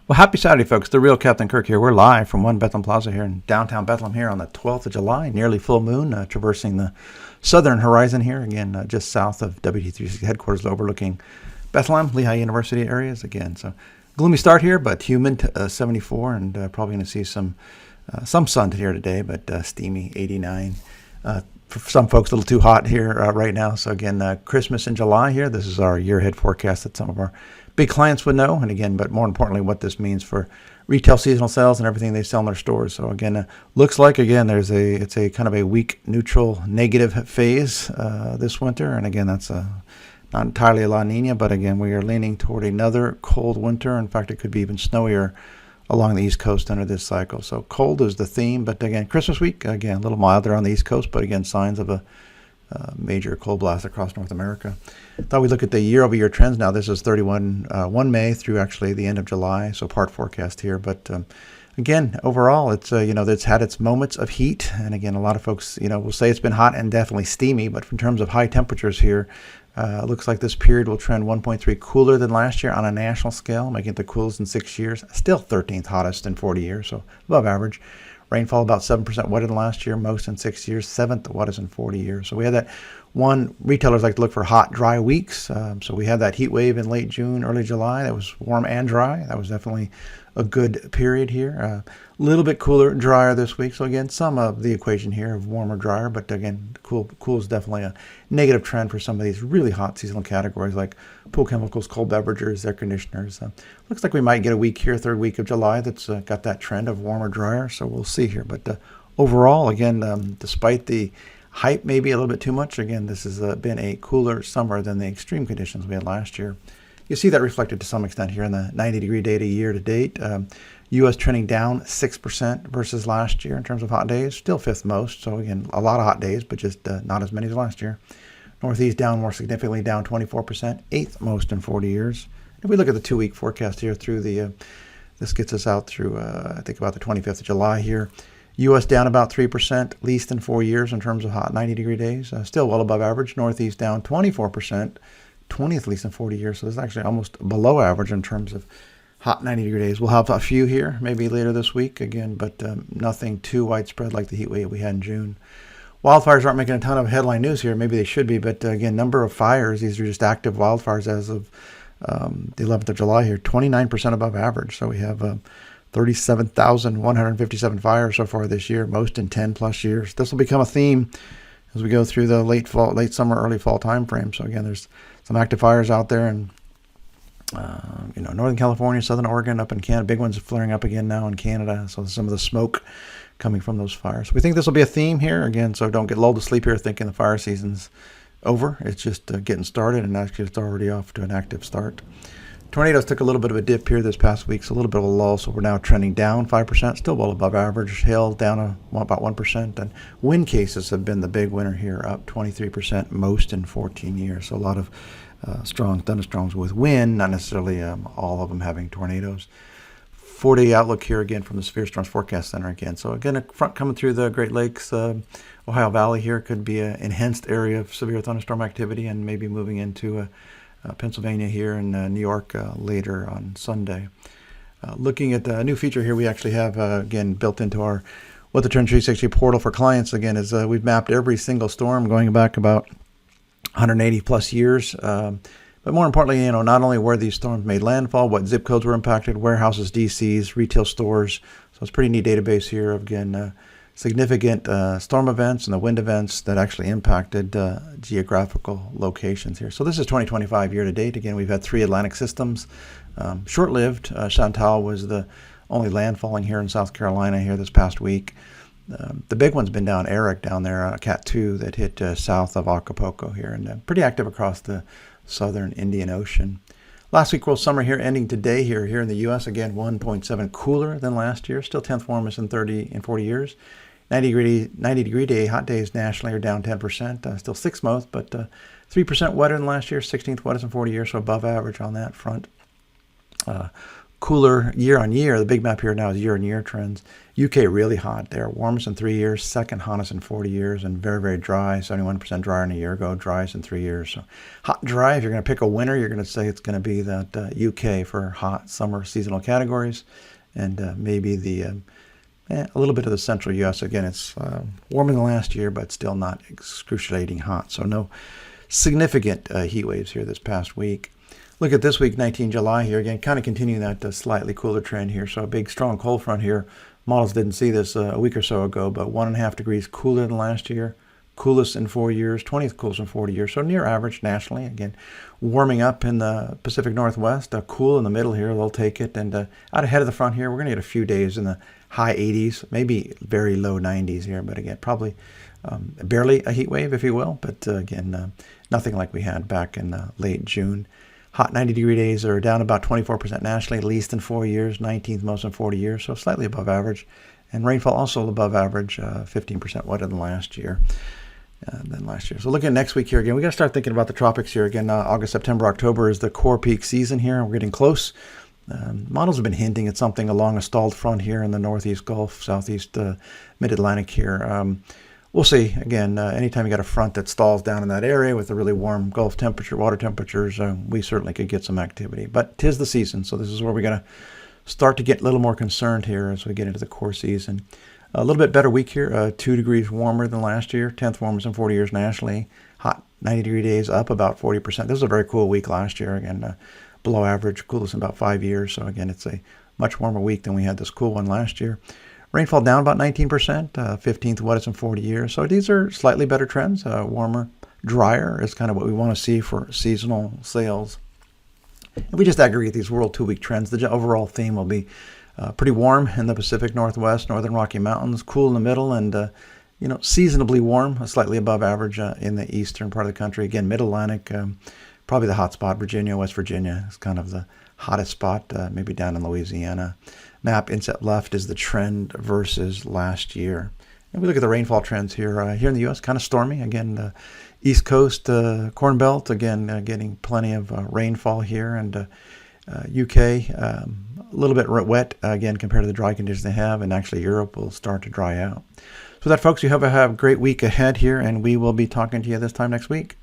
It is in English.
Well, happy Saturday, folks. The real Captain Kirk here. We're live from One Bethlehem Plaza here in downtown Bethlehem here on the 12th of July, nearly full moon, traversing the southern horizon here, again, just south of WT360 headquarters, overlooking Bethlehem, Lehigh University areas again. So gloomy start here, but humid, 74, and probably going to see some sun here today, but steamy, 89. For some folks, a little too hot here right now. So again, Christmas in July here. This is our year-ahead forecast that some of our big clients would know. And again, but more importantly, what this means for retail seasonal sales and everything they sell in their stores. So again, looks like, again, it's a kind of a weak, neutral, negative phase this winter. And again, that's not entirely a La Nina, but again, we are leaning toward another cold winter. In fact, it could be even snowier along the East Coast under this cycle. So cold is the theme, but again, Christmas week, again, a little milder on the East Coast, but again, signs of a major cold blast across North America. Thought we'd look at the year-over-year trends now. This is 1 May through actually the end of July, so part forecast here. But again, overall, it's it's had its moments of heat, and again, a lot of folks will say it's been hot and definitely steamy. But in terms of high temperatures here, it looks like this period will trend 1.3 cooler than last year on a national scale, making it the coolest in 6 years. Still 13th hottest in 40 years, so above average. Rainfall about 7% wetter than last year, most in 6 years, 7th wettest in 40 years. So we had that one. Retailers like to look for hot, dry weeks. So we had that heat wave in late June, early July. That was warm and dry. That was definitely a good period here. A little bit cooler, drier this week. So again, some of the equation here of warmer, drier, but again, cool is definitely a negative trend for some of these really hot seasonal categories like pool chemicals, cold beverages, air conditioners. Looks like we might get a week here, third week of July, that's got that trend of warmer, drier. So we'll see here. But overall, again, despite the hype maybe a little bit too much, again, this has been a cooler summer than the extreme conditions we had last year. You see that reflected to some extent here in the 90-degree data year to date. U.S. trending down 6% versus last year in terms of hot days. Still fifth most. So again, a lot of hot days, but just not as many as last year. Northeast down more significantly, down 24%, eighth most in 40 years. If we look at the 2-week forecast here through this gets us out through, I think about the 25th of July here. U.S. down about 3%, least in 4 years in terms of hot 90-degree days. Still well above average. Northeast down 24%. 20th least in 40 years, so this is actually almost below average in terms of hot 90-degree days. We'll have a few here, maybe later this week again, but nothing too widespread like the heat wave we had in June. Wildfires aren't making a ton of headline news here. Maybe they should be, but again, number of fires, these are just active wildfires as of the 11th of July here, 29% above average. So we have 37,157 fires so far this year, most in 10 plus years. This will become a theme as we go through the late summer, early fall time frame. So again, there's some active fires out there in Northern California, Southern Oregon, up in Canada. Big ones flaring up again now in Canada. So some of the smoke coming from those fires. We think this will be a theme here again. So don't get lulled to sleep here thinking the fire season's over. It's just getting started, and actually it's already off to an active start. Tornadoes took a little bit of a dip here this past week, so a little bit of a lull. So we're now trending down 5%, still well above average. Hail down about 1%. And wind cases have been the big winner here, up 23%, most in 14 years. So a lot of strong thunderstorms with wind, not necessarily all of them having tornadoes. 4-day outlook here again from the Severe Storms Forecast Center again. So again, a front coming through the Great Lakes, Ohio Valley here could be an enhanced area of severe thunderstorm activity, and maybe moving into Pennsylvania here and New York later on Sunday. Looking at a new feature here we actually have, again, built into our Weather Trend 360 portal for clients, again, is we've mapped every single storm going back about 180 plus years. But more importantly, not only where these storms made landfall, what zip codes were impacted, warehouses, DCs, retail stores. So it's a pretty neat database here of, again, significant storm events and the wind events that actually impacted geographical locations here. So this is 2025 year to date. Again, we've had 3 Atlantic systems. Short-lived. Chantal was the only landfalling here in South Carolina here this past week. The big one's been down Eric down there, Cat 2, that hit south of Acapulco here, and pretty active across the southern Indian Ocean. Last week, world summer here, ending today here in the U.S. Again, 1.7 cooler than last year. Still 10th warmest in 40 years. 90-degree day, hot days nationally are down 10%. Still 6th most, but 3% wetter than last year. 16th wettest in 40 years, so above average on that front. cooler year on year. The big map here now is year on year trends. UK really hot there, warmest in 3 years, second hottest in 40 years, and very, very dry, 71% drier than a year ago, driest in 3 years. So hot and dry, if you're going to pick a winner, you're going to say it's going to be that UK for hot summer seasonal categories, and maybe a little bit of the central U.S. Again, it's warmer than last year, but still not excruciating hot. So no significant heat waves here this past week. Look at this week, 19 July here. Again, kind of continuing that slightly cooler trend here. So a big, strong cold front here. Models didn't see this a week or so ago, but 1.5 degrees cooler than last year. Coolest in 4 years, 20th coolest in 40 years. So near average nationally. Again, warming up in the Pacific Northwest. Cool in the middle here. They'll take it. And out ahead of the front here, we're going to get a few days in the high 80s, maybe very low 90s here. But again, probably barely a heat wave, if you will. But again, nothing like we had back in late June. Hot 90-degree days are down about 24% nationally, least in 4 years, 19th most in 40 years, so slightly above average. And rainfall also above average, 15% wetter than last year. So looking at next week here again, we got to start thinking about the tropics here again. August, September, October is the core peak season here. We're getting close. Models have been hinting at something along a stalled front here in the Northeast Gulf, Southeast Mid-Atlantic here. We'll see. Again, anytime you got a front that stalls down in that area with a really warm Gulf temperature, water temperatures, we certainly could get some activity. But 'tis the season, so this is where we got to start to get a little more concerned here as we get into the core season. A little bit better week here, 2 degrees warmer than last year, 10th warmest in 40 years nationally. Hot 90-degree days up about 40%. This was a very cool week last year. Again, below average, coolest in about 5 years. So again, it's a much warmer week than we had this cool one last year. Rainfall down about 19%, 15th wettest in 40 years. So these are slightly better trends. Warmer, drier is kind of what we want to see for seasonal sales. If we just aggregate these world 2-week trends, the overall theme will be pretty warm in the Pacific Northwest, Northern Rocky Mountains, cool in the middle, and seasonably warm, slightly above average in the eastern part of the country. Again, Mid-Atlantic, probably the hot spot. Virginia, West Virginia is kind of the hottest spot, maybe down in Louisiana. Map inset left is the trend versus last year. And we look at the rainfall trends here. Here in the U.S., kind of stormy. Again, East Coast, Corn Belt, again, getting plenty of rainfall here. And UK, a little bit wet, again, compared to the dry conditions they have. And actually, Europe will start to dry out. So with that, folks, you have a great week ahead here, and we will be talking to you this time next week.